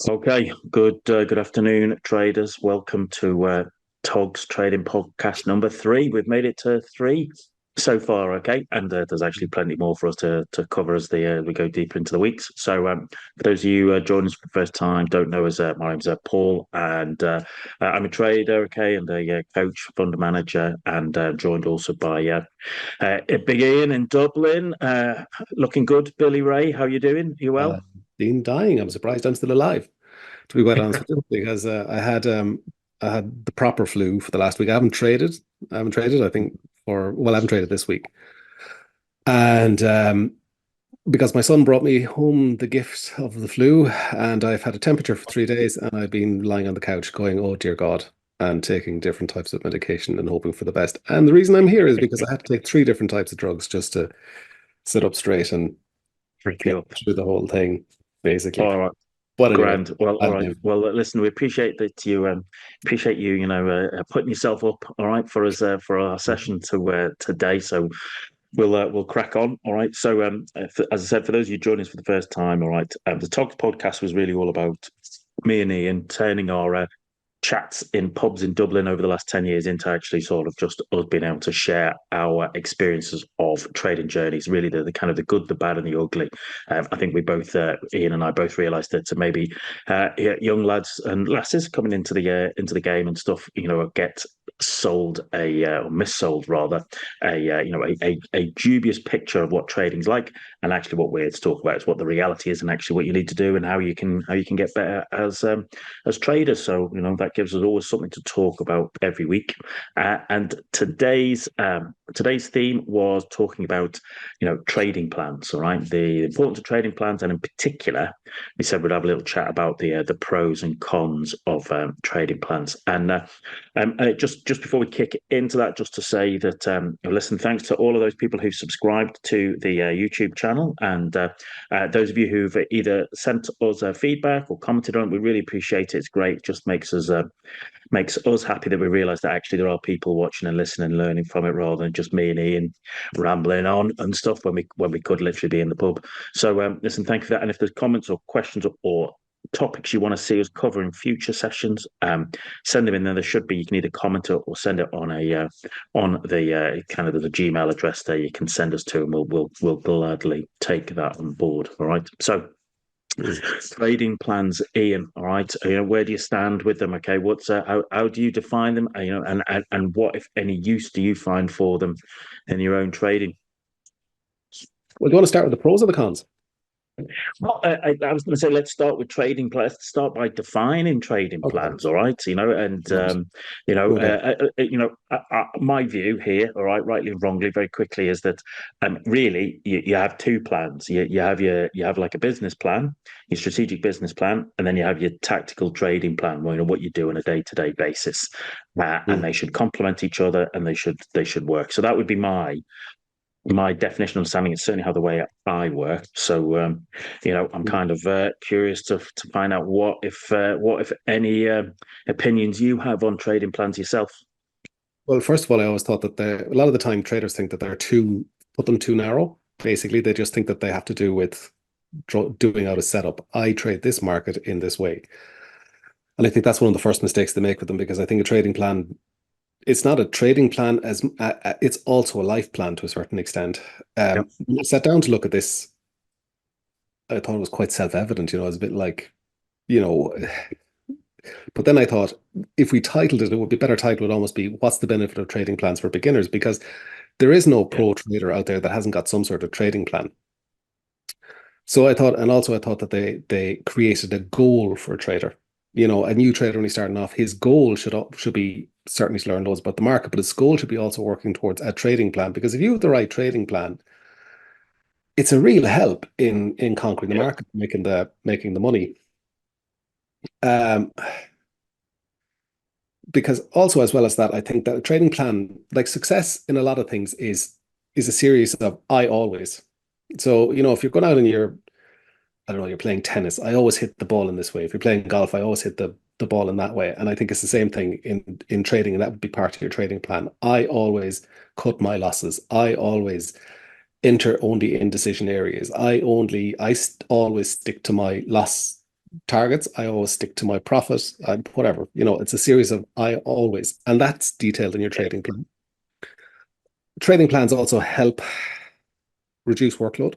Okay, good afternoon, traders. Welcome to TOGS Trading Podcast number three. We've made it to three so far, okay, and there's actually plenty more for us to cover as we go deeper into the weeks. So, for those of you joining us for the first time, don't know us, my name's Paul, and I'm a trader, okay, and a coach, fund manager, and joined also by Big Ian in Dublin. Looking good, Billy Ray. How you doing? You well? Been dying. I'm surprised I'm still alive, to be quite honest with you, because I had the proper flu for the last week. I haven't traded. I think I haven't traded this week, and because my son brought me home the gift of the flu, and I've had a temperature for 3 days, and I've been lying on the couch going, "Oh dear God," and taking different types of medication and hoping for the best. And the reason I'm here is because I had to take three different types of drugs just to sit up straight and Freak get you up. through the whole thing, basically. All right. But anyway, Grand. Well, all I'm right. down. Well, listen, we appreciate that you appreciate you, putting yourself up. All right, for us for our session to today. So we'll crack on. All right. So as I said, for those of you joining us for the first time, all right, the Talks podcast was really all about me and Ian turning our chats in pubs in Dublin over the last 10 years into actually sort of just us being able to share our experiences of trading journeys, really the kind of the good, the bad, and the ugly. I think we both, Ian and I both realised that maybe young lads and lasses coming into the game and stuff, get sold or missold rather a dubious picture of what trading's like, and actually what we're here to talk about is what the reality is and actually what you need to do and how you can get better as traders. So that gives us always something to talk about every week. And today's theme was talking about trading plans. All right, the importance of trading plans, and in particular, we said we'd have a little chat about the pros and cons of trading plans. And just before we kick into that, just to say that listen, thanks to all of those people who've subscribed to the YouTube channel, and those of you who've either sent us feedback or commented on it. We really appreciate it. It's great. It just makes us happy that we realise that actually there are people watching and listening and learning from it, rather than just me and Ian rambling on and stuff when we could literally be in the pub. So listen, thank you for that. And if there's comments or questions or topics you want to see us cover in future sessions, send them in there. There should be, you can either comment or send it on the kind of the Gmail address there you can send us to, and we'll gladly take that on board. All right. So trading plans, Ian. All right, where do you stand with them? Okay, what's how do you define them? And what, if any, use do you find for them in your own trading? Well, do you want to start with the pros or the cons? Well, I was going to say, let's start with trading plans. Let's start by defining trading Okay. plans. All right, and Right. Okay. my view here, all right, rightly and wrongly, very quickly, is that really you have two plans. You have like a business plan, your strategic business plan, and then you have your tactical trading plan. Well, what you do on a day-to-day basis, and Mm. they should complement each other, and they should work. So that would be my definition of understanding. Is certainly how the way I work. So, I'm kind of curious to find out what if any opinions you have on trading plans yourself. Well, first of all, I always thought that a lot of the time traders think that put them too narrow. Basically, they just think that they have to do with doing out a setup. I trade this market in this way. And I think that's one of the first mistakes they make with them, because I think a trading plan, it's not a trading plan it's also a life plan to a certain extent. Yep. When I sat down to look at this, I thought it was quite self-evident, it was a bit like, you know, but then I thought if we titled it, it would be better title would almost be "What's the benefit of trading plans for beginners?" Because there is no Yeah. pro trader out there that hasn't got some sort of trading plan. So I thought, and also I thought that they created a goal for a trader. A new trader when he's starting off, his goal should be certainly to learn loads about the market, but his goal should be also working towards a trading plan. Because if you have the right trading plan, it's a real help in conquering the Yeah. market, making the money. Um, because also, as well as that, I think that a trading plan, like success in a lot of things, is a series of I always. So, if you're going out and I don't know, you're playing tennis, I always hit the ball in this way. If you're playing golf, I always hit the ball in that way. And I think it's the same thing in trading, and that would be part of your trading plan. I always cut my losses. I always enter only in decision areas. I always stick to my loss targets. I always stick to my profit. Whatever, it's a series of and that's detailed in your Yeah. trading plan. Trading plans also help reduce workload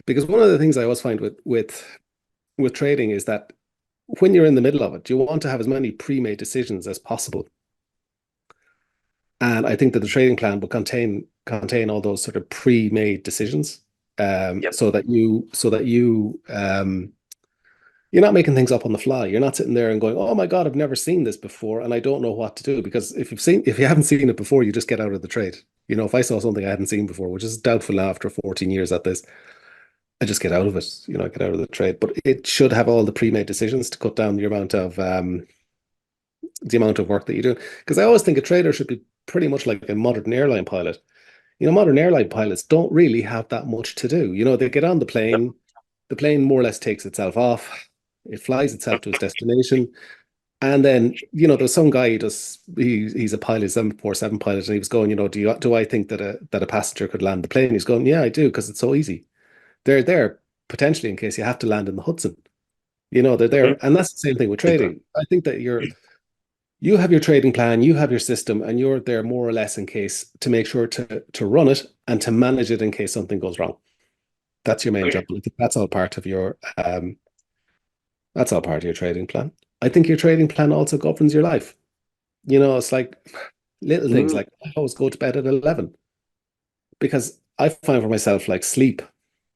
because one of the things I always find with trading is that when you're in the middle of it, you want to have as many pre-made decisions as possible. And I think that the trading plan will contain all those sort of pre-made decisions, Yep. so that you're not making things up on the fly. You're not sitting there and going, "Oh my God, I've never seen this before, and I don't know what to do." Because if you haven't seen it before, you just get out of the trade. If I saw something I hadn't seen before, which is doubtful now after 14 years at this, I just get out of it. Get out of the trade. But it should have all the pre-made decisions to cut down the amount of work that you do. Because I always think a trader should be pretty much like a modern airline pilot. Modern airline pilots don't really have that much to do. They get on Yep. the plane more or less takes itself off, it flies itself to its destination. And then, there's some guy he's a pilot, 747 pilot, and he was going, do I think that a passenger could land the plane? He's going, yeah, I do, because it's so easy. They're there potentially in case you have to land in the Hudson. They're there. Mhm. And that's the same thing with Exactly. trading. I think that you have your trading plan, you have your system, and you're there more or less in case to make sure to run it and to manage it in case something goes wrong. That's your main job. I think that's all part of your trading plan. I think your trading plan also governs your life. It's like little things Mm. like I always go to bed at 11 because I find for myself like sleep.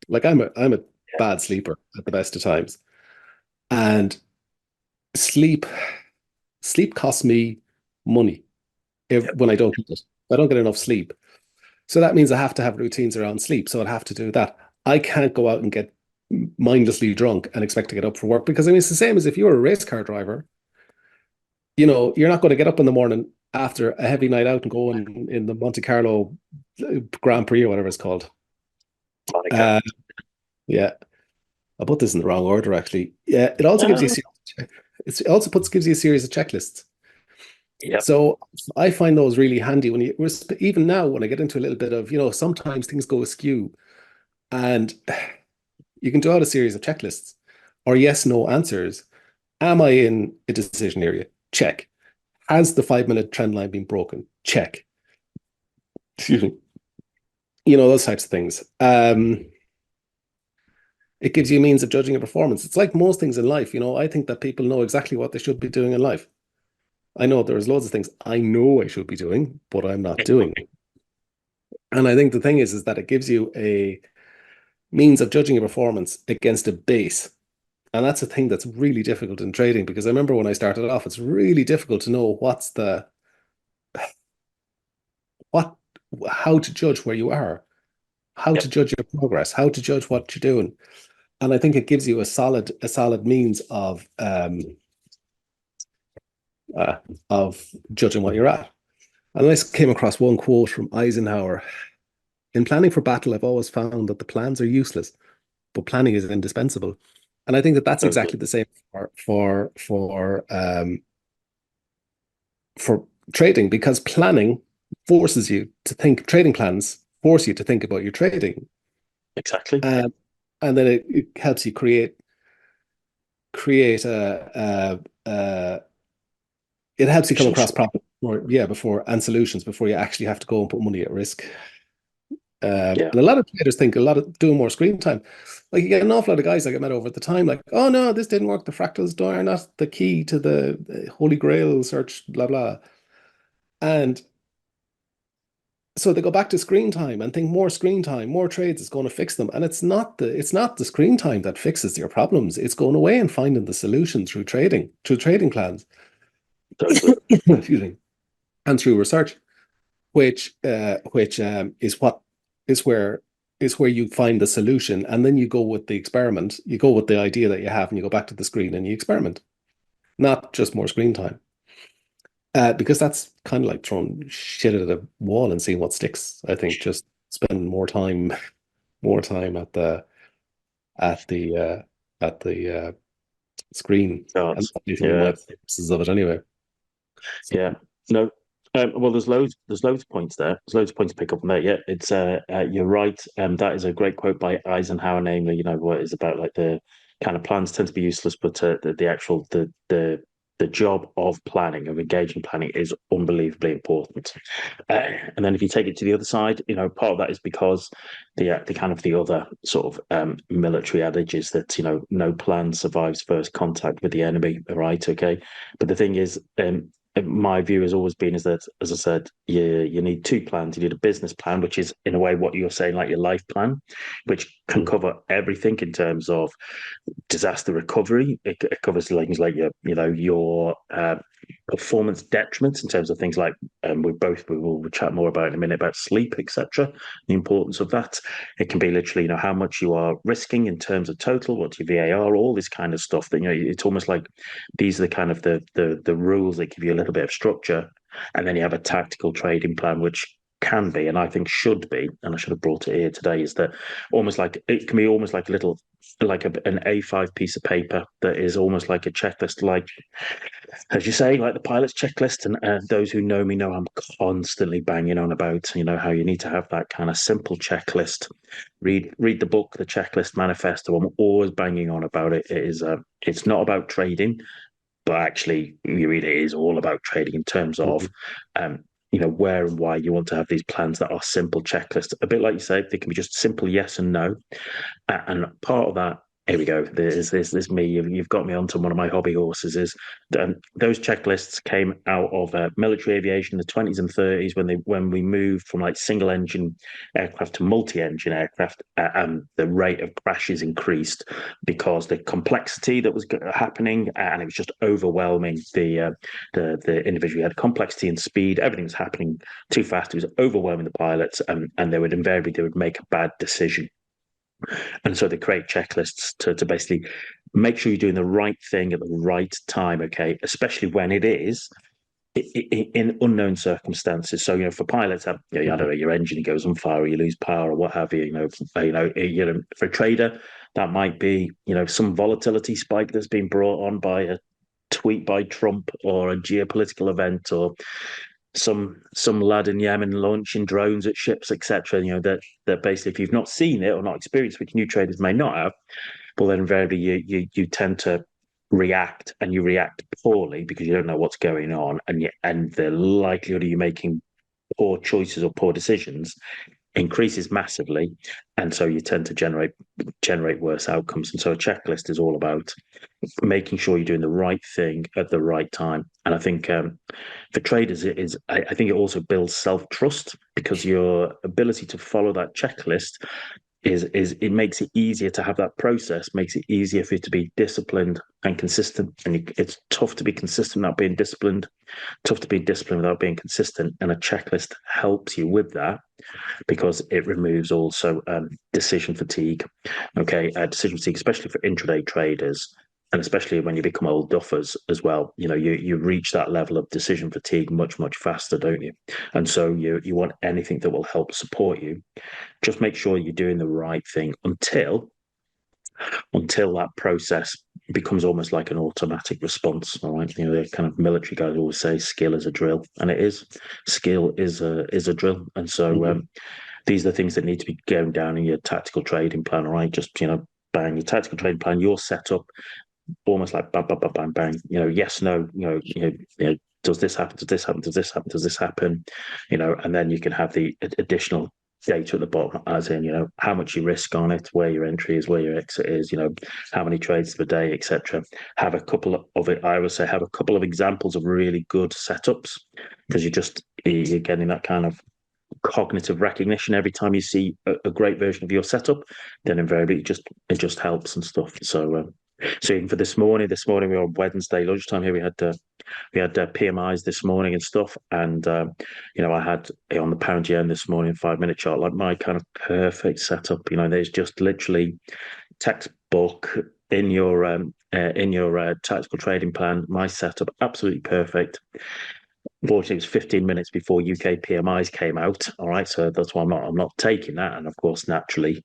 Like I'm a bad sleeper at the best of times. And sleep sleep costs me money Yep. when I don't get it. If I don't get enough sleep. So that means I have to have routines around sleep. So I'd have to do that. I can't go out and get mindlessly drunk and expect to get up for work because I mean it's the same as if you're a race car driver. You're not going to get up in the morning after a heavy night out and go in the Monte Carlo Grand Prix or whatever it's called. Monica. Uh, yeah, I put this in the wrong order actually. Yeah, it also gives you Uh, gives you a series of checklists. yep. So I find those really handy even now when I get into a little bit of, sometimes things go askew and you can do out a series of checklists or yes, no answers. Am I in a decision area? Check. Has the 5 minute trend line been broken? Check. Excuse me. Those types of things. It gives you a means of judging a performance. It's like most things in life. I think that people know exactly what they should be doing in life. I know there's loads of things I know I should be doing, but I'm not doing. And I think the thing is that it gives you a means of judging a performance against a base. And that's a thing that's really difficult in trading because I remember when I started off, it's really difficult to know what, how to judge where you are, how to Yep. judge your progress, how to judge what you're doing. And I think it gives you a solid means uh, of judging what you're at. And I came across one quote from Eisenhower. In planning for battle, I've always found that the plans are useless, but planning is indispensable. And I think that that's Okay. exactly the same for trading because planning forces you to think. Trading plans force you to think about your trading, Exactly. and then it helps you create a it helps you come Solutions. across profit or yeah before and solutions before you actually have to go and put money at risk. Yeah. And a lot of traders think a lot of doing more screen time. Like you get an awful lot of guys I get met over at the time, like, oh no, this didn't work. The fractals are not the key to the holy grail search, blah blah. And so they go back to screen time and think more screen time, more trades is going to fix them. And it's not the screen time that fixes your problems. It's going away and finding the solution through trading plans, Totally. excuse me, and through research, which is what is where you find the solution, and then you go with the experiment. You go with the idea that you have, and you go back to the screen and you experiment, not just more screen time. Because that's kind of like throwing shit at a wall and seeing what sticks. I think just spend more time at the at the screen, and Cards. that's usually my Yeah. purposes of it anyway. So Yeah. No. Well, there's loads of points there. There's loads of points to pick up on there. Yeah, you're right. That is a great quote by Eisenhower, namely, what is about like the kind of plans tend to be useless, but the actual the job of planning, of engaging planning, is unbelievably important. And then if you take it to the other side, part of that is because the kind of the other sort of military adage is that no plan survives first contact with the enemy. Right? Okay, but the thing is, my view has always been is that, as I said, you need two plans. You need a business plan, which is in a way what you're saying, like your life plan, which can cover everything in terms of disaster recovery. It covers things like your performance detriments in terms of things like we will chat more about in a minute about sleep, etc. The importance of that. It can be literally how much you are risking in terms of total, what's your VAR, all this kind of stuff. That it's almost like these are the kind of the rules that give you a little bit of structure, and then you have a tactical trading plan, which can be, and I think should be, and I should have brought it here today, is that it can be almost like a little, like an A5 piece of paper that is almost like a checklist, like, as you say, like the pilot's checklist. And those who know me know I'm constantly banging on about, how you need to have that kind of simple checklist. Read the book, The Checklist Manifesto. I'm always banging on about it. It's not about trading, but actually, you read it is all about trading in terms of, where and why you want to have these plans that are simple checklists. A bit like you say, they can be just simple yes and no. And part of that, here we go. This me. You've got me onto one of my hobby horses. Is those checklists came out of military aviation in the 20s and 30s when we moved from like single engine aircraft to multi-engine aircraft, and the rate of crashes increased because the complexity that was happening, and it was just overwhelming. The individual had complexity and speed. Everything was happening too fast. It was overwhelming the pilots, and they would make a bad decision. And so they create checklists to basically make sure you're doing the right thing at the right time, okay, especially when it is in unknown circumstances. So, for pilots, I don't know, your engine goes on fire or you lose power or what have you, for a trader, that might be, some volatility spike that's been brought on by a tweet by Trump or a geopolitical event, or some lad in Yemen launching drones at ships, etc. That basically, if you've not seen it or not experienced, which new traders may not have, well, then invariably you tend to react, and you react poorly because you don't know what's going on, and the likelihood of you making poor choices or poor decisions increases massively, and so you tend to generate worse outcomes. And so a checklist is all about making sure you're doing the right thing at the right time. And I think for traders, I think it also builds self-trust, because your ability to follow that checklist is it makes it easier to have that process, makes it easier for you to be disciplined and consistent. And it's tough to be consistent without being disciplined, tough to be disciplined without being consistent. And a checklist helps you with that, because it removes also decision fatigue. Okay, decision fatigue, especially for intraday traders, and especially when you become old duffers as well. You reach that level of decision fatigue much faster, don't you? And so you want anything that will help support you. Just make sure you're doing the right thing until that process becomes almost like an automatic response. All right, the kind of military guys always say skill is a drill, and it is. Skill is a drill, and so these are the things that need to be going down in your tactical trading plan. All right, just bang, your tactical trading plan, your setup, almost like bang, bang, bang, bang, bang. Yes, no, does this happen? Does this happen? Does this happen? Does this happen? And then you can have the additional data at the bottom, as in, how much you risk on it, where your entry is, where your exit is, how many trades per day, etc. Have a couple of it. I would say have a couple of examples of really good setups, because you're getting that kind of cognitive recognition every time you see a great version of your setup. Then invariably it just helps and stuff. So even for this morning we were on Wednesday lunchtime here. We had PMIs this morning and stuff, and I had on the pound yen this morning 5-minute chart, like my kind of perfect setup. There's just literally textbook in your tactical trading plan. My setup absolutely perfect. Unfortunately, it was 15 minutes before UK PMIs came out. All right, so that's why I'm not taking that. And of course, naturally,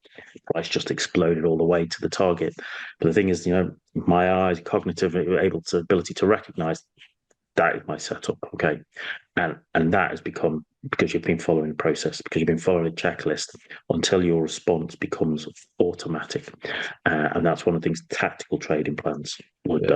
price just exploded all the way to the target. But the thing is, my eyes, cognitive ability to recognize that is my setup. Okay. And that has become because you've been following the process, because you've been following a checklist until your response becomes automatic. And that's one of the things tactical trading plans would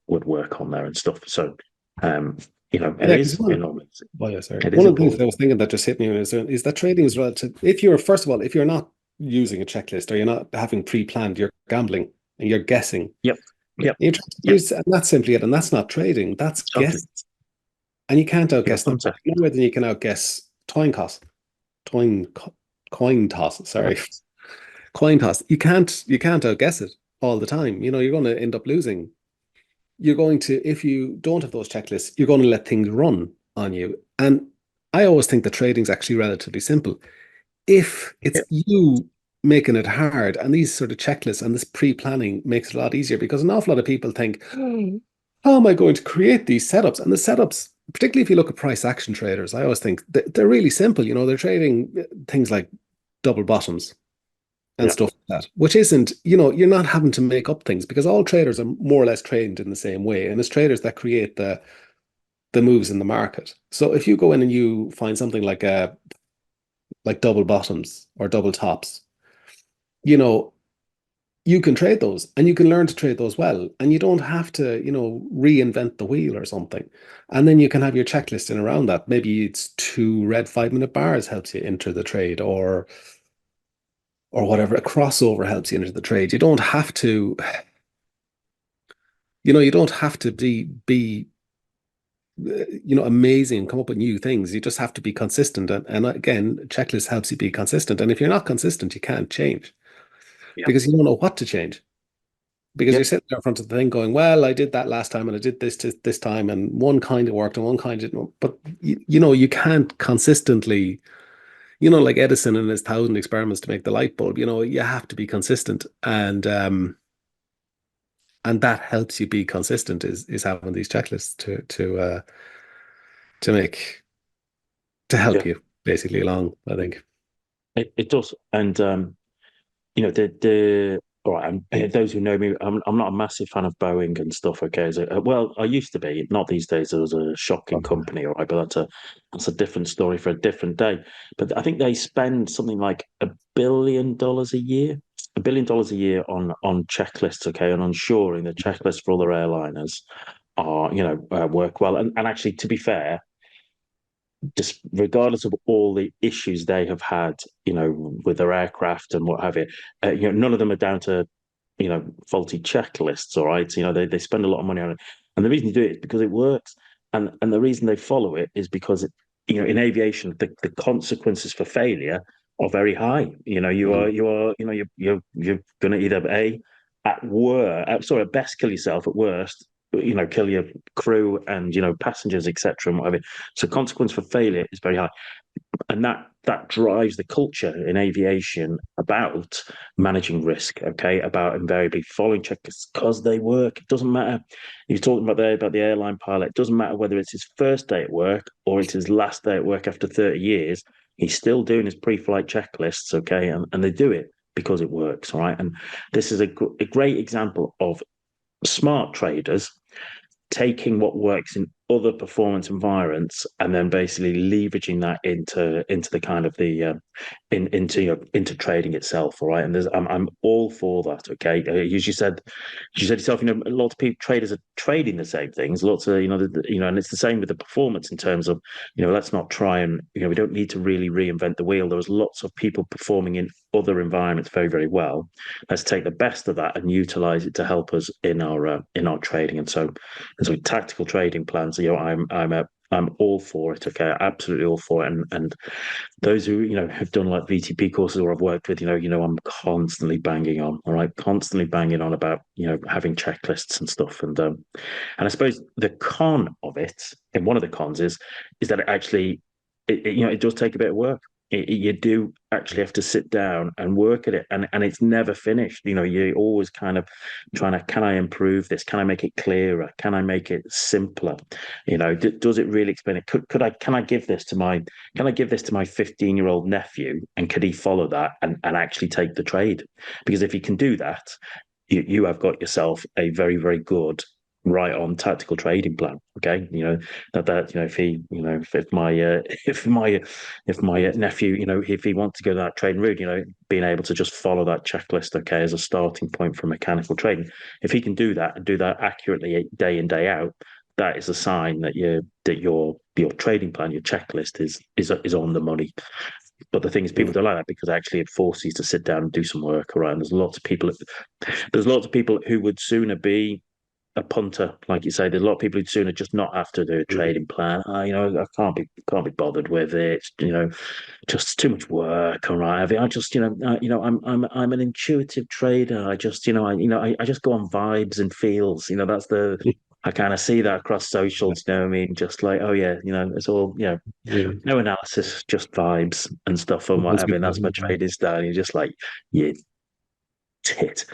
work on there and stuff. So, it Yeah, because is enormous. It is one of the things that I important. was thinking that just hit me is that trading is relative. If you're, first of all, if you're not using a checklist or you're not having pre-planned, you're gambling and you're guessing. Yep. Yep. You're trying to Yep. use, and that's simply it. And that's not trading. That's Exactly. guess. And you can't You know, outguess that. concept. No more than you can outguess coin, coin toss. Sorry, coin toss. You can't outguess it all the time. You're going to end up losing. You're going to, if you don't have those checklists, you're going to let things run on you. And I always think that trading's actually relatively simple. If it's Yep. you making it hard, and these sort of checklists and this pre-planning makes it a lot easier, because an awful lot of people think, how am I going to create these setups? And the setups, particularly if you look at price action traders, I always think they're really simple. They're trading things like double bottoms and Yep. stuff like that, which isn't, you're not having to make up things, because all traders are more or less trained in the same way. And it's traders that create the moves in the market. So if you go in and you find something like double bottoms or double tops, you know, you can trade those and you can learn to trade those well. And you don't have to, reinvent the wheel or something. And then you can have your checklist in around that. Maybe it's 2 red 5-minute bars helps you enter the trade, or whatever, a crossover helps you enter the trade. You don't have to be amazing and come up with new things. You just have to be consistent. And again, checklist helps you be consistent. And if you're not consistent, you can't change, Yep. because you don't know what to change. Because you're Yep. sitting there in front of the thing going, well, I did that last time and I did this time, and one kind of worked and one kind didn't. But you can't consistently, like Edison and his 1,000 experiments to make the light bulb. You have to be consistent, and that helps you be consistent, is having these checklists to make to help Yeah. you basically along, I think. It does. And the all right. Those who know me, I'm not a massive fan of Boeing and stuff. Okay, well, I used to be. Not these days. It was a shocking company, all right. But that's a different story for a different day. But I think they spend something like $1 billion a year, $1 billion a year on checklists. Okay, and ensuring the checklists for other airliners are work well. And actually, to be fair, just regardless of all the issues they have had, with their aircraft and what have you, none of them are down to, faulty checklists. All right, they spend a lot of money on it, and the reason they do it is because it works, and the reason they follow it is because in aviation, the consequences for failure are very high. Mhm. You're going to either at best kill yourself, at worst kill your crew and passengers, etc., and whatever. So consequence for failure is very high, and that drives the culture in aviation about managing risk. Okay, about invariably following checklists because they work. It doesn't matter. You're talking about the airline pilot. It doesn't matter whether it's his first day at work or it's his last day at work after 30 years. He's still doing his pre-flight checklists. Okay, and they do it because it works. All right, and this is a great example of smart traders taking what works in other performance environments and then basically leveraging that into the kind of the into trading itself. All right, and I'm all for that. Okay, as you said yourself, a lot of people traders are trading the same things. Lots of and it's the same with the performance in terms of let's not try and we don't need to really reinvent the wheel. There was lots of people performing in other environments very, very well. Let's take the best of that and utilize it to help us in our trading. And so tactical trading plans, I'm all for it. Okay, absolutely all for it. And those who have done like VTP courses or I've worked with, I'm constantly banging on. All right, constantly banging on about having checklists and stuff. And I suppose the con of it, and one of the cons is that it actually it does take a bit of work. You do actually have to sit down and work at it, and it's never finished. You're always kind of trying to, can I improve this? Can I make it clearer? Can I make it simpler? Does it really explain it? Can I give this to my 15-year-old nephew, and could he follow that and actually take the trade? Because if you can do that, you have got yourself a very, very good right on tactical trading plan. Okay, if he, if my if my nephew, if he wants to go that trading route, being able to just follow that checklist, okay, as a starting point for mechanical trading, if he can do that and do that accurately day in day out, that is a sign that your trading plan, your checklist is on the money. But the thing is, people don't like that because actually it forces you to sit down and do some work. Around there's lots of people who would sooner be a punter, like you say. There's a lot of people who'd sooner just not have to do a trading plan. I can't be bothered with it. Just too much work. All right, I just, I'm an intuitive trader. I just, I just go on vibes and feels. That's the I kind of see that across socials. You know what I mean? Just like, oh yeah, it's all, Yeah. no analysis, just vibes and stuff and Most whatever. And people that's my don't. trading style. You're just like, yeah, tit.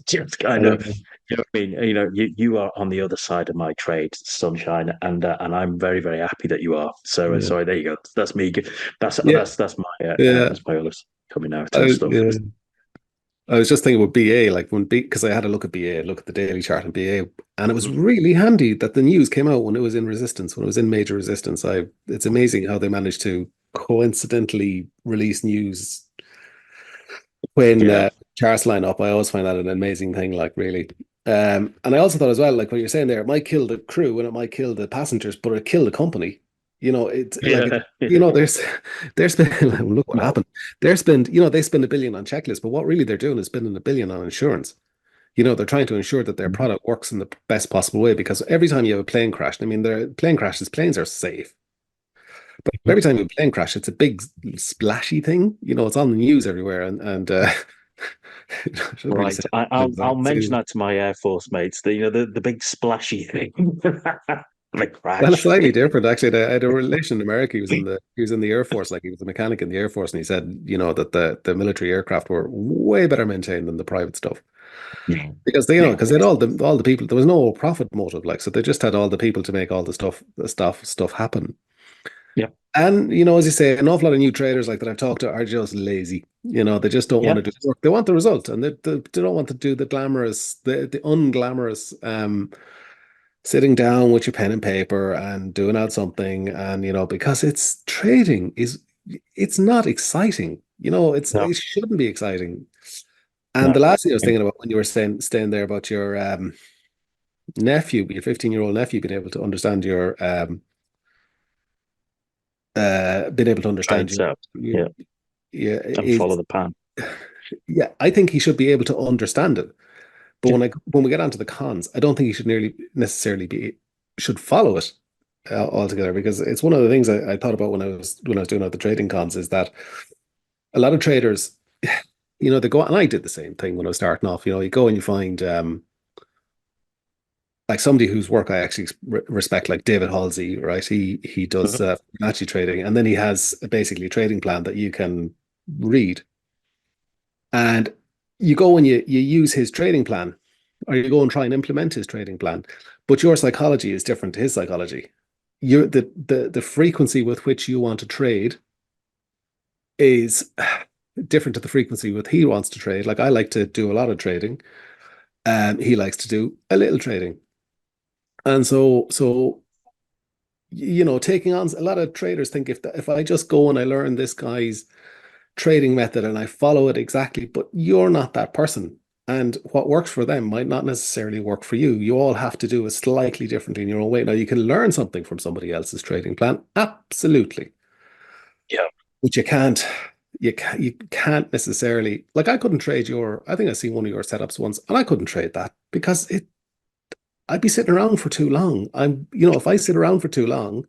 Just I kind of, know. I mean, you are on the other side of my trade, sunshine, and I'm very very happy that you are. So Yeah. sorry, there you go. That's me. That's Yeah. that's that's my Yeah. Osmosis coming out and stuff. Yeah. I was just thinking with BA, like when because I had a look at BA, look at the daily chart in BA, and it was Mhm. really handy that the news came out when it was in resistance, when it was in major resistance. It's amazing how they managed to coincidentally release news when Yeah, charts line up. I always find that an amazing thing, like really. And I also thought as well, like what you're saying there, it might kill the crew and it might kill the passengers, but it killed the company. It's like yeah, there's been like, look what happened. They spend 1 billion on checklists, but what really they're doing is spending 1 billion on insurance. They're trying to ensure that their product works in the best possible way because every time you have a plane crash, I mean, their plane crashes, planes are safe. But every time you have a plane crash, it's a big splashy thing. It's on the news everywhere, and I shouldn't really right. say I'll mention that. that to my Air Force mates. The big splashy thing, the Well, it's crash. slightly different actually. I had a relation in America. He was in the Air Force, like he was a mechanic in the Air Force, and he said, that the military aircraft were way better maintained than the private stuff Yeah, because they, yeah, because they had all the people. There was no profit motive, like so. They just had all the people to make all the stuff happen. yeah, And as you say, an awful lot of new traders like that I've talked to are just lazy. They just don't want yeah. to do the work. They want the result, and they don't want to do the glamorous, the unglamorous, sitting down with your pen and paper and doing out something. And because it's trading it's not exciting. No, It shouldn't be exciting. And no. the last thing I was thinking about when you were staying there about your nephew, your 15-year-old nephew, being able to understand Trade you. setup. you Yeah, yeah, and follow is the pan. yeah, I think he should be able to understand it. But Yeah, when we get onto the cons, I don't think he should nearly necessarily should follow it altogether because it's one of the things I thought about when I was doing all the trading cons is that a lot of traders, they go, and I did the same thing when I was starting off. You go and you find like somebody whose work I actually respect, like David Halsey, right? He does mhm. Fibonacci trading, and then he has basically a trading plan that you can read, and you go and you use his trading plan, or you go and try and implement his trading plan, but your psychology is different to his psychology. The frequency with which you want to trade is different to the frequency with he wants to trade. Like I like to do a lot of trading, and he likes to do a little trading. And so taking on a lot of traders think if I just go and I learn this guy's trading method and I follow it exactly, but you're not that person. And what works for them might not necessarily work for you. You all have to do it slightly differently in your own way. Now, you can learn something from somebody else's trading plan, absolutely, Yeah, but you can't necessarily like I couldn't trade your. I think I seen one of your setups once, and I couldn't trade that because I'd be sitting around for too long. If I sit around for too long,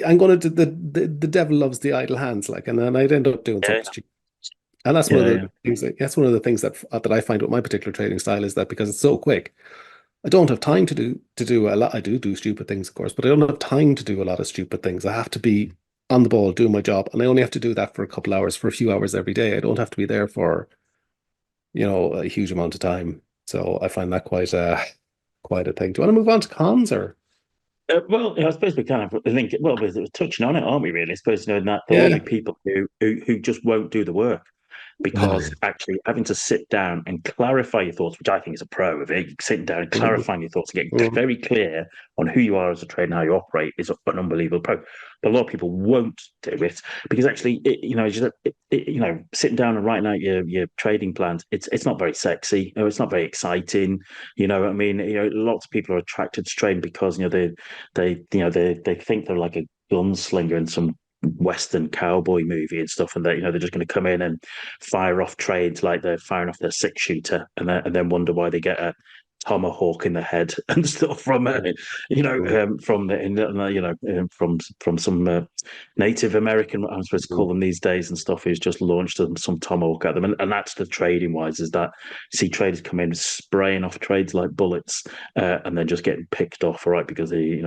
I'm going to the devil loves the idle hands, like, and then I'd end up doing yeah, something stupid. And that's one of yeah, the yeah. things that I find with my particular trading style is that because it's so quick, I don't have time to do a lot. I do stupid things, of course, but I don't have time to do a lot of stupid things. I have to be on the ball doing my job, and I only have to do that for a couple hours, for a few hours every day. I don't have to be there for a huge amount of time. So I find that quite a thing. Do you want to move on to cons or? Well, I suppose we kind of link it. Well, we're touching on it, aren't we? Really, I suppose that there will Yeah, be people who just won't do the work. because actually having to sit down and clarify your thoughts, which I think is a pro of it, sitting down and clarifying your thoughts and getting very clear on who you are as a trader and how you operate is an unbelievable pro. But a lot of people won't do it because actually, sitting down and writing out your trading plans, it's not very sexy. It's not very exciting. You know what I mean? Lots of people are attracted to trading because they think they're like a gunslinger in some Western cowboy movie and stuff, and they're just going to come in and fire off trades like they're firing off their six shooter, and then wonder why they get a tomahawk in the head and stuff from from some Native American, I'm supposed to call them these days and stuff, who's just launched some tomahawk at them, and that's the trading wise, is that you see traders come in spraying off trades like bullets, and then just getting picked off, all right, because they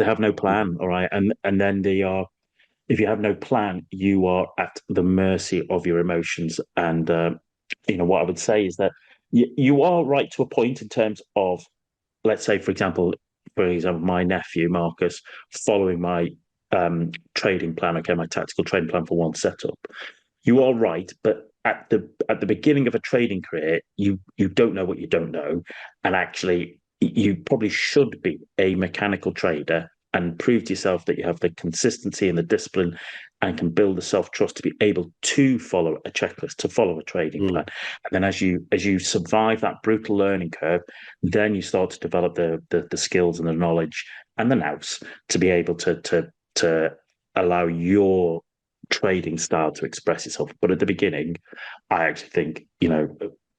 have no plan, all right, and then they are. If you have no plan, you are at the mercy of your emotions. And what I would say is that you are right to a point in terms of, let's say, for example, my nephew Marcus following my trading plan. Okay, my tactical trading plan for one setup. You are right, but at the beginning of a trading career, you don't know what you don't know, and actually, you probably should be a mechanical trader and prove to yourself that you have the consistency and the discipline and can build the self-trust to be able to follow a checklist, to follow a trading plan. And then as you survive that brutal learning curve, then you start to develop the skills and the knowledge and the nous to be able to allow your trading style to express itself. But at the beginning, I actually think,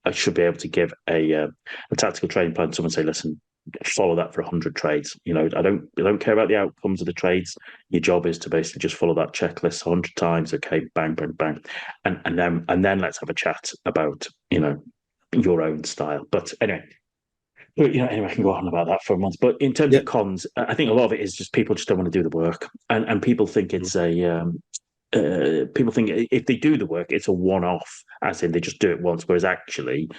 I should be able to give a tactical trading plan to someone and say, listen, follow that for 100 trades. I don't care about the outcomes of the trades. Your job is to basically just follow that checklist 100 times. Okay, bang, bang, bang, and then let's have a chat about your own style. But anyway. I can go on about that for a month. But in terms of cons, I think a lot of it is just people just don't want to do the work, and people think it's people think if they do the work, it's a one-off, as in they just do it once. Whereas actually,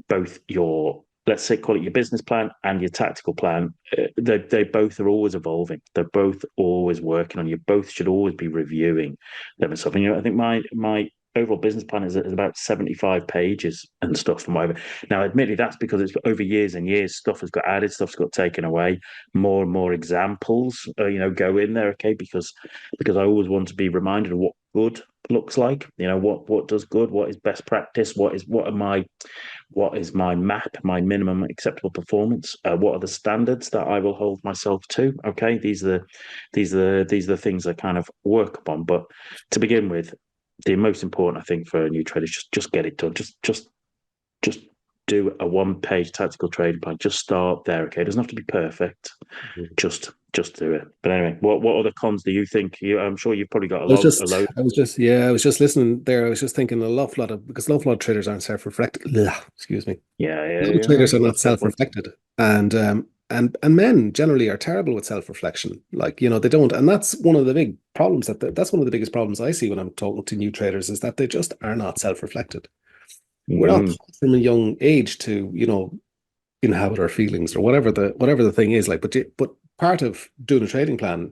both your, let's say, call it your business plan and your tactical plan, they both are always evolving. They're both always working on. You both should always be reviewing them and stuff. And I think my overall business plan is about 75 pages and stuff and whatever. Now, admittedly, that's because it's over years and years. Stuff has got added, stuff's got taken away. More and more examples, go in there, okay? Because I always want to be reminded of what good looks like. What does good? What is best practice? What is my map? My minimum acceptable performance? What are the standards that I will hold myself to? Okay, these are the things I kind of work upon. But to begin with, the most important, I think, for a new trader is just get it done. Just do a one-page tactical trading plan. Just start there. Okay, it doesn't have to be perfect. Just do it. But anyway, what other cons do you think? I'm sure you've probably got a load. I was just listening there. I was just thinking because an awful lot of traders aren't self-reflective. Excuse me. Yeah. A lot of traders are not self-reflected, and men generally are terrible with self-reflection. Like, they don't, and that's one of the big problems that's one of the biggest problems I see when I'm talking to new traders, is that they just are not self-reflected. We're not taught from a young age to, inhabit our feelings or whatever the thing is like. But part of doing a trading plan,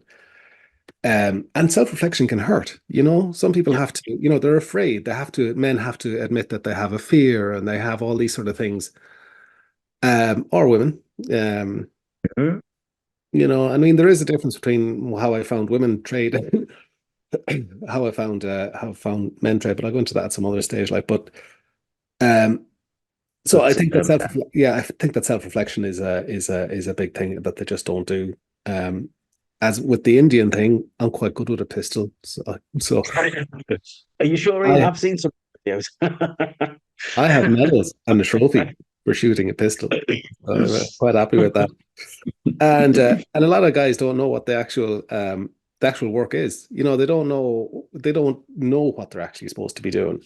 and self-reflection can hurt. Some people have to, they're afraid. Men have to admit that they have a fear and they have all these sort of things. Or women. I mean, there is a difference between how I found women trade, how I found men trade, but I'll go into that at some other stage. So I think that self-reflection is a big thing that they just don't do. As with the Indian thing, I'm quite good with a pistol. So Are you sure? I've seen some videos. I have medals and a trophy for shooting a pistol. I'm quite happy with that. And a lot of guys don't know what the actual work is. They don't know what they're actually supposed to be doing.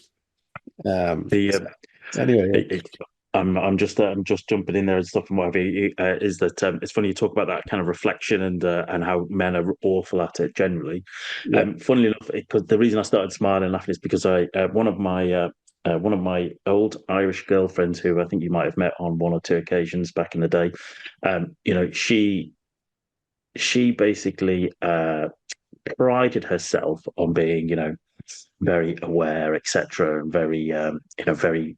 Anyway. I'm just jumping in there and stuff and whatever. Is that it's funny you talk about that kind of reflection and how men are awful at it generally. Funnily enough, because the reason I started smiling and laughing is because one of my old Irish girlfriends, who I think you might have met on one or two occasions back in the day, she basically prided herself on being, very aware, etc., and very very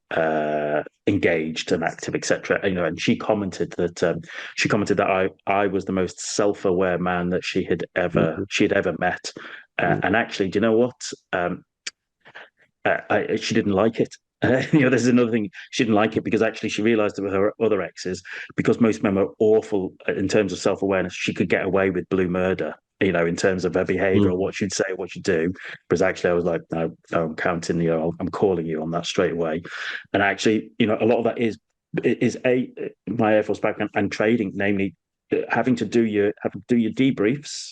engaged and active, etc. And she commented that I was the most self-aware man that she had ever met. And actually, do you know what? She didn't like it. There's another thing. She didn't like it because actually she realized with her other exes, because most men were awful in terms of self-awareness, she could get away with blue murder, in terms of her behavior or what she'd say, what she'd do. Whereas actually I was like, no, I'm counting you, I'm calling you on that straight away. And actually, a lot of that is my Air Force background and trading, namely having to do your debriefs,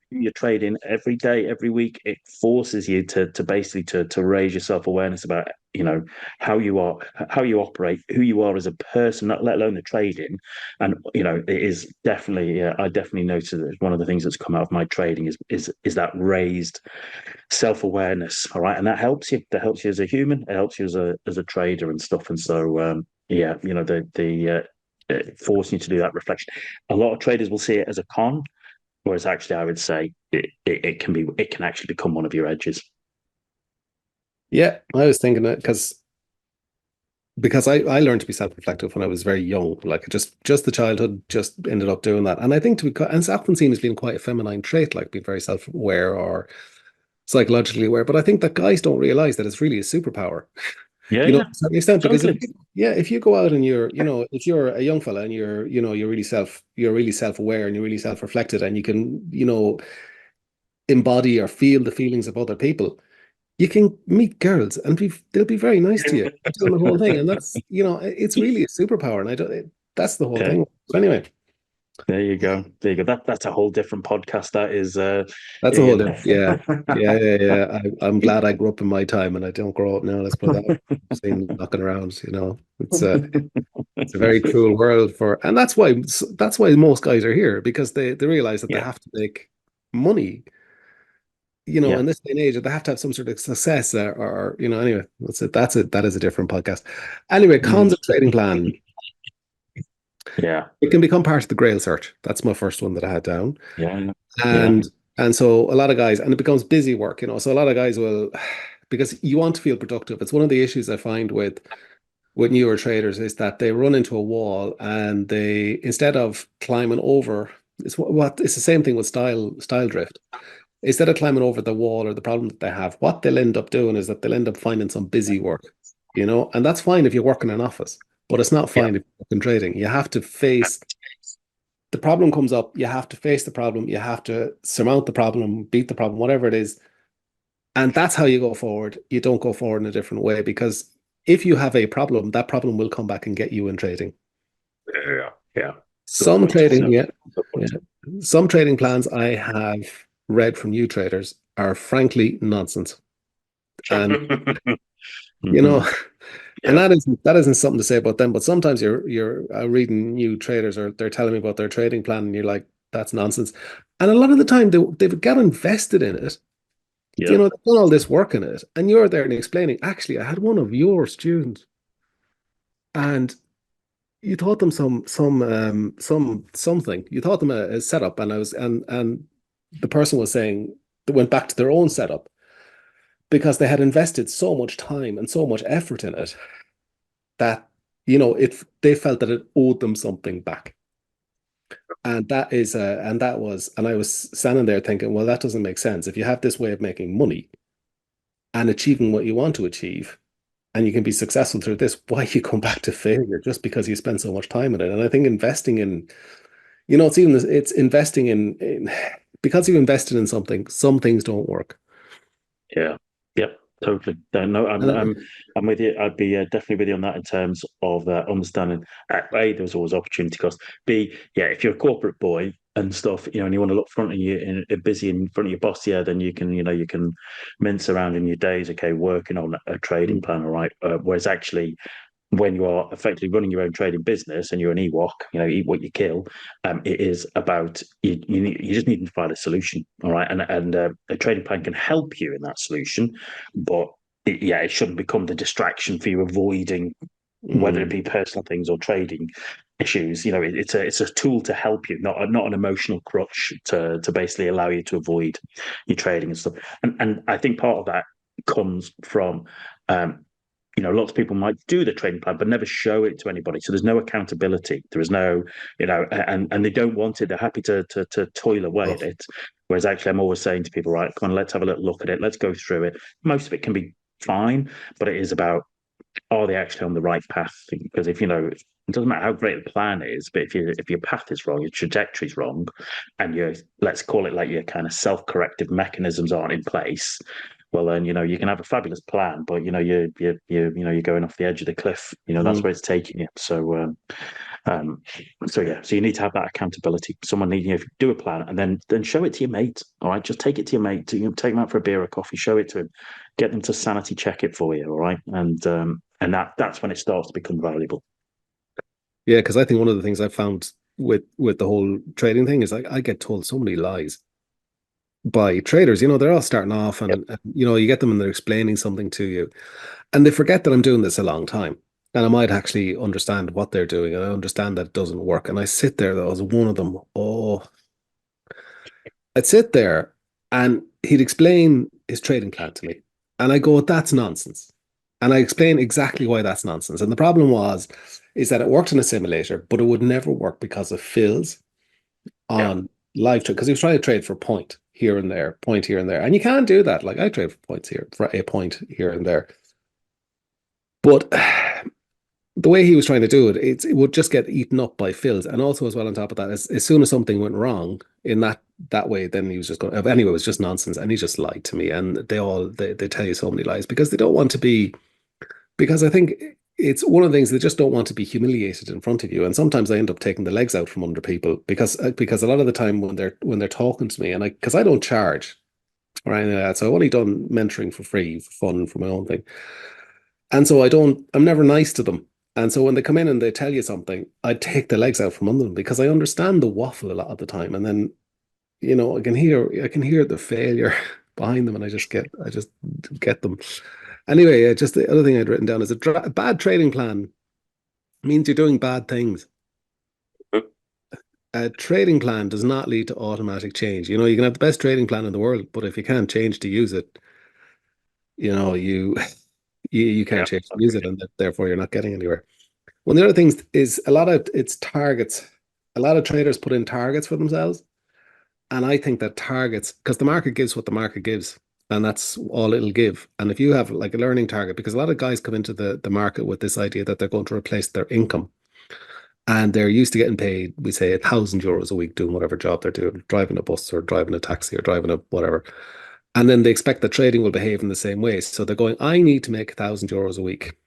your trading every day, every week. It forces you to basically to raise your self-awareness about how you are, how you operate, who you are as a person, not let alone the trading. And it is definitely, I definitely noticed that one of the things that's come out of my trading is that raised self-awareness. All right, and that helps you. That helps you as a human. It helps you as a trader and stuff. And so forcing you to do that reflection. A lot of traders will see it as a con, whereas actually I would say it can actually become one of your edges. Yeah, I was thinking that because I learned to be self-reflective when I was very young, like just the childhood just ended up doing that. And I think and it's often seen as being quite a feminine trait, like being very self-aware or psychologically aware. But I think that guys don't realize that it's really a superpower, Yeah, to yeah, a certain extent. Because totally. if you go out and if you're a young fella and you're really self-aware and you're really self-reflected and you can, embody or feel the feelings of other people, you can meet girls and they'll be very nice to you doing the whole thing. And that's, it's really a superpower. And that's the whole Yeah. thing. So anyway, There you go. There you go. That's a whole different podcast. That is, that's a whole different, yeah. yeah. Yeah. I'm glad I grew up in my time and I don't grow up now. Let's put that thing knocking around, it's a very cruel world and that's why most guys are here, because they realize that they Yeah, have to make money, yeah, in this day and age, they have to have some sort of success, anyway, that's it. That is a different podcast. Anyway, cons of trading plan. yeah, It can become part of the Grail search. That's my first one that I had down. yeah, yeah, And so a lot of guys, and it becomes busy work, so a lot of guys will, because you want to feel productive. It's one of the issues I find with newer traders is that they run into a wall and they, instead of climbing over, it's the same thing with style drift. Instead of climbing over the wall or the problem that they have, what they'll end up doing is that they'll end up finding some busy work, and that's fine if you work in an office, but it's not yeah, fine if you work in trading. You have to face the problem comes up, you have to face the problem, you have to surmount the problem, beat the problem, whatever it is. And that's how you go forward. You don't go forward in a different way, because if you have a problem, that problem will come back and get you in trading. yeah, yeah. Good Some point. trading, No, yeah, good yeah. point. Some trading plans I have read from new traders are frankly nonsense. And you know, Mhm. and Yeah, that isn't something to say about them, but sometimes you're reading new traders or they're telling me about their trading plan, and you're like, that's nonsense. And a lot of the time they've got invested in it. yeah, They've done all this work in it, and you're there and explaining, actually, I had one of your students, and you taught them something. You taught them a setup, and I was and the person was saying they went back to their own setup because they had invested so much time and so much effort in it that they felt that it owed them something back. And I was standing there thinking, well, that doesn't make sense. If you have this way of making money and achieving what you want to achieve, and you can be successful through this, why you come back to failure just because you spend so much time in it? And I think investing in, it's investing in because you invested in something, some things don't work. yeah, yeah. Totally. No, I'm, And I'm, I'm with you. I'd be definitely with you on that in terms of understanding. A, there's always opportunity cost. B, yeah, if you're a corporate boy and stuff, and you want to look front of you and busy in front of your boss, yeah, then you can mince around in your days, okay, working on a trading plan, all right. Whereas actually, when you are effectively running your own trading business and you're an Ewok, eat what you kill. It is about you just need to find a solution, all right, and a trading plan can help you in that solution, but it shouldn't become the distraction for you avoiding whether it mm, be personal things or trading. issues. It's a tool to help you, not an emotional crutch to basically allow you to avoid your trading and stuff. And I think part of that comes from lots of people might do the trading plan but never show it to anybody. So there's no accountability. There is no, and they don't want it. They're happy to toil away at it. Whereas actually, I'm always saying to people, right, come on, let's have a little look at it. Let's go through it. Most of it can be fine, but it is about, are they actually on the right path? Because if it doesn't matter how great the plan is, but if your path is wrong, your trajectory is wrong, and your, let's call it, like, your kind of self-corrective mechanisms aren't in place, well then you can have a fabulous plan, but you're going off the edge of the cliff. That's where it's taking you. So yeah, so you need to have that accountability. Someone needs, if you do a plan and then show it to your mate. All right, just take it to your mate. Take them out for a beer or coffee. Show it to him. Get them to sanity check it for you. All right, and that's when it starts to become valuable. Yeah, because I think one of the things I found with the whole trading thing is, like, I get told so many lies by traders. They're all starting off, and, Yep. you get them and they're explaining something to you, and they forget that I'm doing this a long time. And I might actually understand what they're doing, and I understand that it doesn't work. And I sit there, that was one of them. Oh, I'd sit there and he'd explain his trading plan to me. And I go, that's nonsense. And I explain exactly why that's nonsense. And the problem is that it worked in a simulator, but it would never work because of fills Yeah. on live trade. Because he was trying to trade for point here and there, point here and there. And you can't do that. Like, I trade for points here, for a point here and there. But the way he was trying to do it, it would just get eaten up by fills. And also, as well, on top of that, as soon as something went wrong in that way, then he was just going, anyway, it was just nonsense. And he just lied to me. And they tell you so many lies because they don't want to be, because I think it's one of the things, they just don't want to be humiliated in front of you. And sometimes I end up taking the legs out from under people because a lot of the time when they're talking to me, and because I don't charge or anything like that, so I've only done mentoring for free, for fun, for my own thing. And so I'm never nice to them. And so when they come in and they tell you something, I take the legs out from under them because I understand the waffle a lot of the time. And then, I can hear the failure behind them, and I just get them. Anyway, just the other thing I'd written down is a bad trading plan means you're doing bad things. A trading plan does not lead to automatic change. You can have the best trading plan in the world, but if you can't change to use it, you you Yeah. can't change to use it, and therefore you're not getting anywhere. One of the other things is a lot of it's targets. A lot of traders put in targets for themselves. And I think that targets, because the market gives what the market gives, and that's all it'll give. And if you have like a learning target, because a lot of guys come into the market with this idea that they're going to replace their income, and they're used to getting paid, we say, €1,000 a week doing whatever job they're doing, driving a bus or driving a taxi or driving a whatever. And then they expect that trading will behave in the same way. So they're going, I need to make €1,000 a week.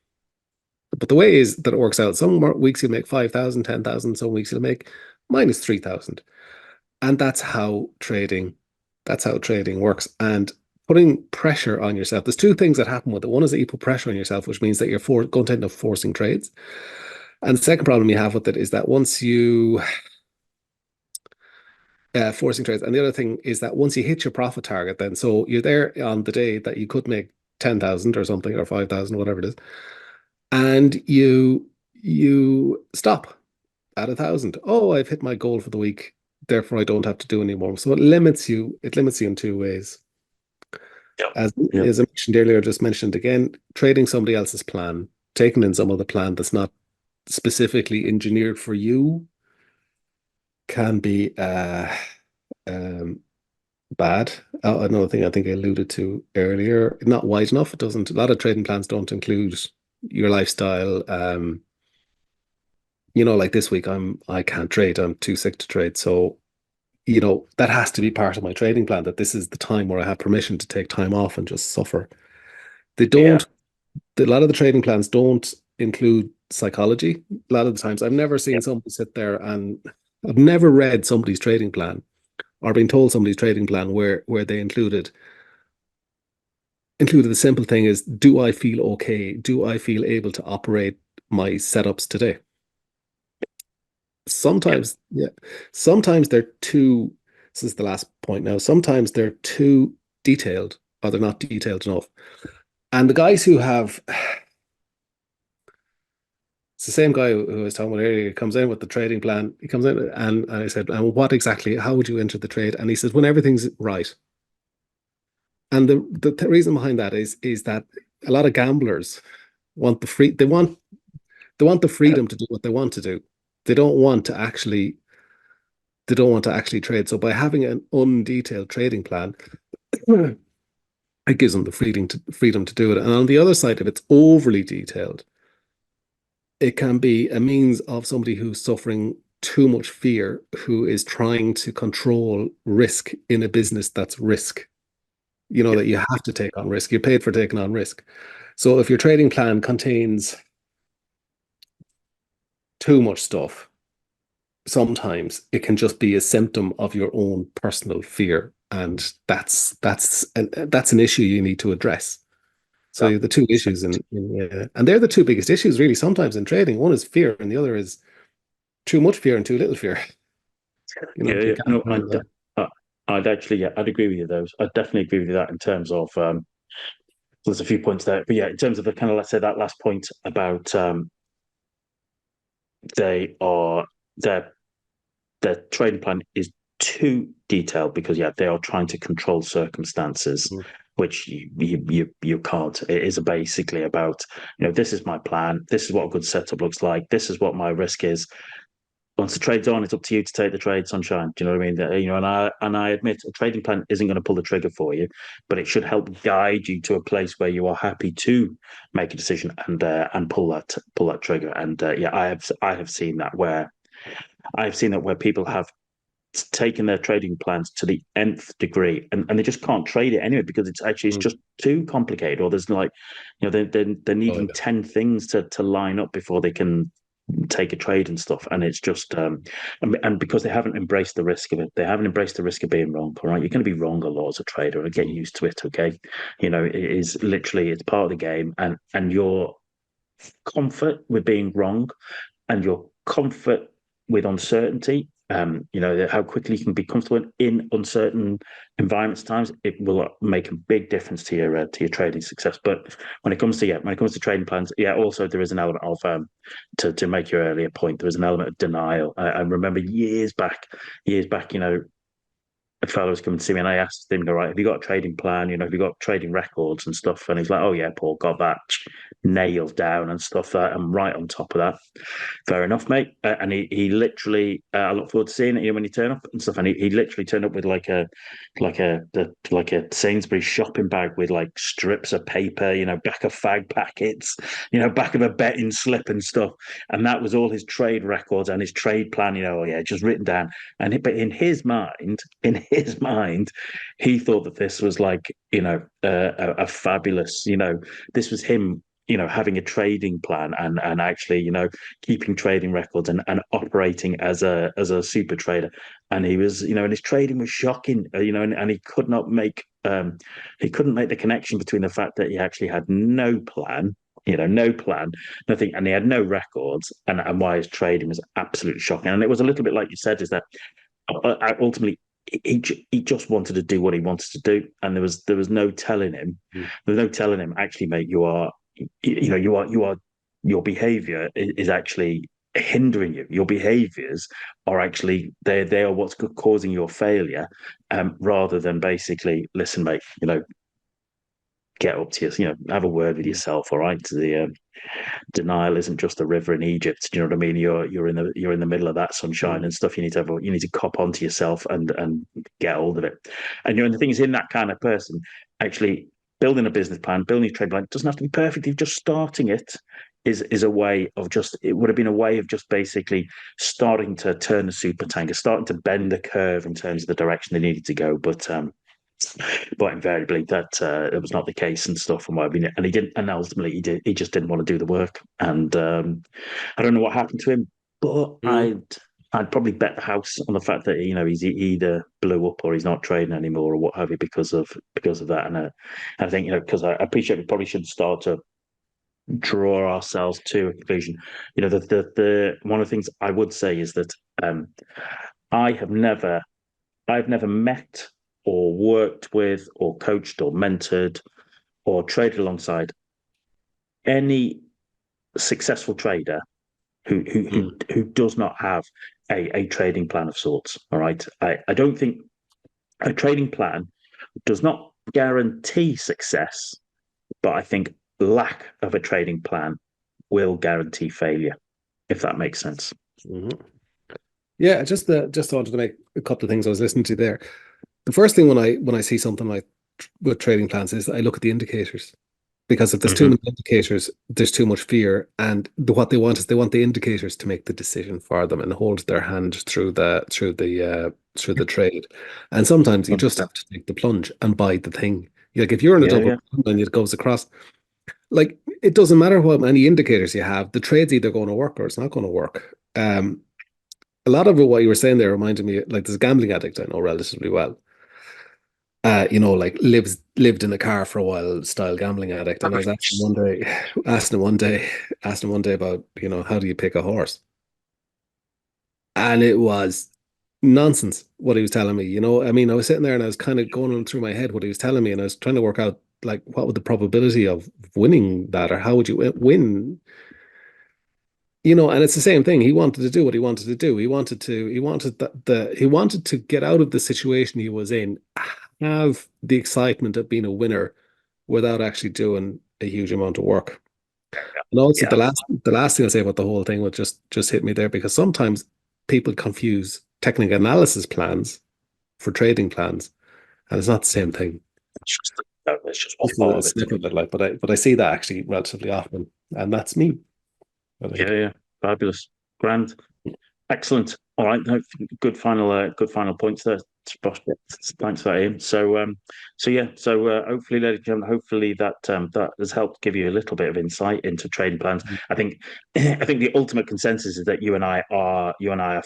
But the way is that it works out. Some weeks you'll make 5,000, 10,000. Some weeks you'll make minus 3,000. And that's how trading works. And putting pressure on yourself, there's two things that happen with it. One is that you put pressure on yourself, which means that you're going to end up forcing trades. And the second problem you have with it is that once you forcing trades, and the other thing is that once you hit your profit target, then so you're there on the day that you could make 10,000 or something, or 5,000, whatever it is, and you stop at 1,000. Oh, I've hit my goal for the week, therefore I don't have to do anymore. So it limits you. It limits you in two ways. Yep. As Yep. as I mentioned earlier, just mentioned again, trading somebody else's plan, taking in some other plan that's not specifically engineered for you, can be um, bad. Another thing I think I alluded to earlier, not wide enough. It doesn't. A lot of trading plans don't include your lifestyle. Like this week, I can't trade. I'm too sick to trade. So, that has to be part of my trading plan. That this is the time where I have permission to take time off and just suffer. They Yeah. don't. A lot of the trading plans don't include psychology. A lot of the times, I've never seen Yep. somebody sit there, and I've never read somebody's trading plan or been told somebody's trading plan where they included the simple thing is, do I feel okay? Do I feel able to operate my setups today? Yep. Sometimes, yeah, sometimes they're too, this is the last point now, sometimes they're too detailed or they're not detailed enough. And the guys who have It's the same guy who I was talking about earlier. He comes in with the trading plan. He comes in and I said, and what exactly, how would you enter the trade? And he says, when everything's right. And the reason behind that is that a lot of gamblers want the free they want the freedom to do what they want to do. They don't want to actually they don't want to actually trade. So by having an undetailed trading plan, it gives them the freedom to do it. And on the other side, if it's overly detailed, it can be a means of somebody who's suffering too much fear, who is trying to control risk in a business that's risk. You know, Yeah, that you have to take on risk. You're paid for taking on risk. So if your trading plan contains too much stuff, sometimes it can just be a symptom of your own personal fear, and that's an issue you need to address. yeah. So the two issues and they're the two biggest issues really sometimes in trading. One is fear, and the other is too much fear and too little fear. You know, Yeah, you yeah. can't No, handle that. I'd actually, yeah, I'd agree with you. Those, I'd definitely agree with you that in terms of, there's a few points there, but yeah, in terms of the kind of, let's say that last point about they are their trading plan is too detailed because yeah, they are trying to control circumstances, Mm. which you can't. It is basically about, this is my plan, this is what a good setup looks like, this is what my risk is. Once the trade's on, it's up to you to take the trade, sunshine. Do you know what I mean? And I admit a trading plan isn't going to pull the trigger for you, but it should help guide you to a place where you are happy to make a decision and pull that trigger. And yeah, I have seen that where people have taken their trading plans to the nth degree, and they just can't trade it anyway because it's Mm. just too complicated, or there's like, they're Oh, needing yeah. 10 things to line up before they can take a trade and stuff. And it's just and because they haven't embraced the risk of it, they haven't embraced the risk of being wrong. All right, you're going to be wrong a lot as a trader, and get Mm. used to it. Okay, it is literally, it's part of the game, and your comfort with being wrong and your comfort with uncertainty, how quickly you can be comfortable in uncertain environments times, it will make a big difference to your trading success. But when it comes to trading plans, yeah, also there is an element of to make your earlier point, there is an element of denial. I remember years back, a fellow was coming to see me and I asked him, right, have you got a trading plan? Have you got trading records and stuff? And he's like, oh yeah, Paul, got that nailed down and stuff. I'm right on top of that. Fair enough, mate. And he literally, I look forward to seeing it, when you turn up and stuff. And he literally turned up with like a Sainsbury's shopping bag with like strips of paper, back of fag packets, back of a betting slip and stuff. And that was all his trade records and his trade plan. Oh yeah, just written down. But in his mind, he thought that this was like, a fabulous, this was him, having a trading plan and actually, keeping trading records and operating as a super trader. And he was, and his trading was shocking, and he couldn't make the connection between the fact that he actually had no plan, no plan, nothing, and he had no records, and why his trading was absolutely shocking. And it was a little bit like you said, is that ultimately he just wanted to do what he wanted to do, and there was no telling him. Mm. There's no telling him, actually, mate. Your behavior is actually hindering you. Your behaviors are actually they are what's causing your failure, rather than basically, listen, mate. Get up to have a word with Mm. yourself. All right, the denial isn't just a river in Egypt. Do you know what I mean? You're in the middle of that sunshine Mm. and stuff. You need to cop onto yourself and get hold of it. And the thing is, in that kind of person, actually building a business plan, building a trade plan, doesn't have to be perfect. If just starting it is a way of just, it would have been a way of just basically starting to turn the super tanker, starting to bend the curve in terms of the direction they needed to go. But invariably that it was not the case and stuff, and what I mean, and he didn't, and ultimately he just didn't want to do the work. And I don't know what happened to him, but Mm. I'd probably bet the house on the fact that he's either blew up or he's not trading anymore or what have you because of that. And I think, because I appreciate we probably should start to draw ourselves to a conclusion. The one of the things I would say is that um, I have never I've never met or worked with or coached or mentored or traded alongside any successful trader who does not have a trading plan of sorts. All right. I don't think a trading plan does not guarantee success, but I think lack of a trading plan will guarantee failure, if that makes sense. Mm-hmm. Yeah, just wanted to make a couple of things I was listening to there. The first thing when I see something like with trading plans is I look at the indicators, because if there's too Mm-hmm. many indicators, there's too much fear. And what they want is they want the indicators to make the decision for them and hold their hand through the trade. And sometimes you just 100%. have to take the plunge and buy the thing. Like if you're in a Yeah, double yeah. and it goes across, like it doesn't matter what many indicators you have, the trade's either going to work or it's not going to work. A lot of what you were saying there reminded me, like this gambling addict I know relatively well. Like lived in a car for a while, style gambling addict. And I was asking him one day, asked him one day about, how do you pick a horse? And it was nonsense what he was telling me. I mean, I was sitting there and I was kind of going on through my head what he was telling me, and I was trying to work out like what would the probability of winning that, or how would you win? And it's the same thing. He wanted to do what he wanted to do. He wanted to get out of the situation he was in, have the excitement of being a winner without actually doing a huge amount of work. And also Yeah. the last thing I say about the whole thing would just hit me there, because sometimes people confuse technical analysis plans for trading plans, and it's not the same thing. It's just one This is part a of it. snippet, but I see that actually relatively often, and that's me, I Yeah, think. yeah. Fabulous. Grand. Excellent. All right. No, good final points there. Thanks for that, Ian. So yeah. Hopefully, ladies and gentlemen, hopefully that has helped give you a little bit of insight into trading plans. I think, I think the ultimate consensus is that you and I are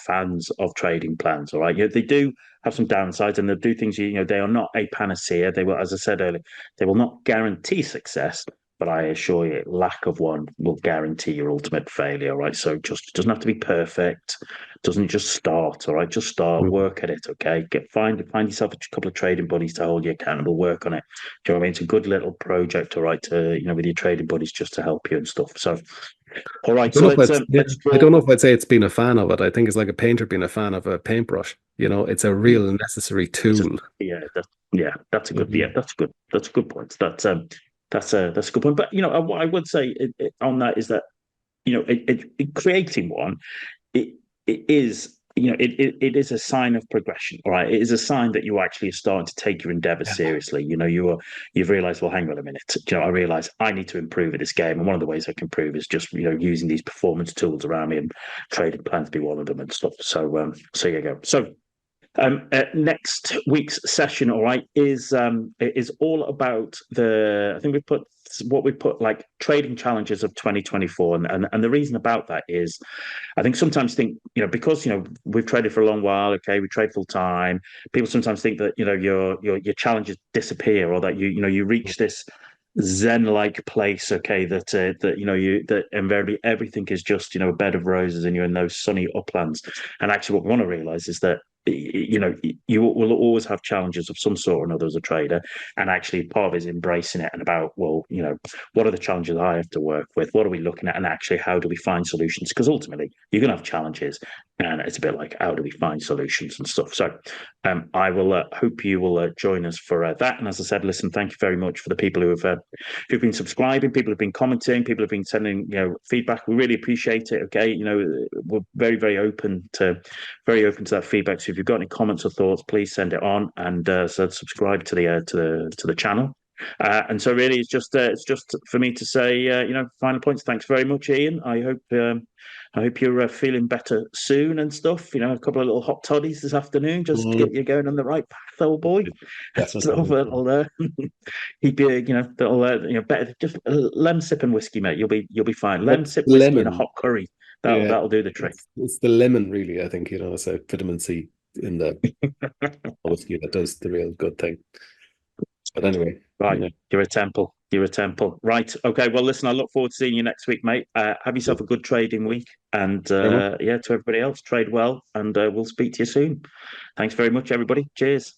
fans of trading plans. All right. Yeah, they do have some downsides, and they do things. They are not a panacea. They will, as I said earlier, they will not guarantee success. But I assure you, lack of one will guarantee your ultimate failure, right? So just it doesn't have to be perfect. Doesn't just start, all right? Just start, Mhm. work at it, okay? Find yourself a couple of trading buddies to hold you accountable, work on it. Do you know what I mean? It's a good little project, all right, to with your trading buddies just to help you and stuff. So all I right, don't so know if let's I'd, yeah, let's I draw. don't know if I'd say it's been a fan of it. I think it's like a painter being a fan of a paintbrush. It's a real necessary It's a, tool. yeah, that's a good Mhm. that's a good point. That's a good point. But what I would say on that is that creating one, it it is it is a sign of progression. All right, it is a sign that you actually are starting to take your endeavors Yeah. seriously. You've realized, well, hang on a minute. I realize I need to improve at this game, and one of the ways I can improve is just using these performance tools around me, and trading plans be one of them and stuff. So you go. So next week's session, all right, is all about I think we put like trading challenges of 2024, and the reason about that is I think sometimes think because we've traded for a long while, okay, we trade full time. People sometimes think that your challenges disappear, or that you reach this zen-like place, okay, that invariably everything is just a bed of roses, and you're in those sunny uplands. And actually, what we want to realize is that you will always have challenges of some sort or another as a trader, and actually part of it is embracing it and about, well, what are the challenges I have to work with, what are we looking at, and actually how do we find solutions, because ultimately you're going to have challenges, and it's a bit like how do we find solutions and stuff. So I will hope you will join us for that. And as I said, listen, thank you very much for the people who've been subscribing, people who've been commenting, people who've been sending feedback. We really appreciate it. Okay, we're very very open to that feedback. So if you've got any comments or thoughts, please send it on, and so subscribe to the channel. And so really, it's just for me to say, final points. Thanks very much, Ian. I hope you're feeling better soon and stuff. A couple of little hot toddies this afternoon, just to Mm, get you going on the right path, old boy. Stuff definitely. that'll keep you, that'll better. Just lemon sipping whiskey, mate. You'll be fine. Lemon sip whiskey and a Lemon. hot curry. That'll Yeah. that'll do the trick. It's the lemon, really. I think, it's a vitamin C in the whiskey that does the real good thing. But anyway, Right, yeah. you're a temple. You're a temple. Right. Okay. Well, listen. I look forward to seeing you next week, mate. Have yourself a good trading week, and Very much. yeah, to everybody else, trade well, and we'll speak to you soon. Thanks very much, everybody. Cheers.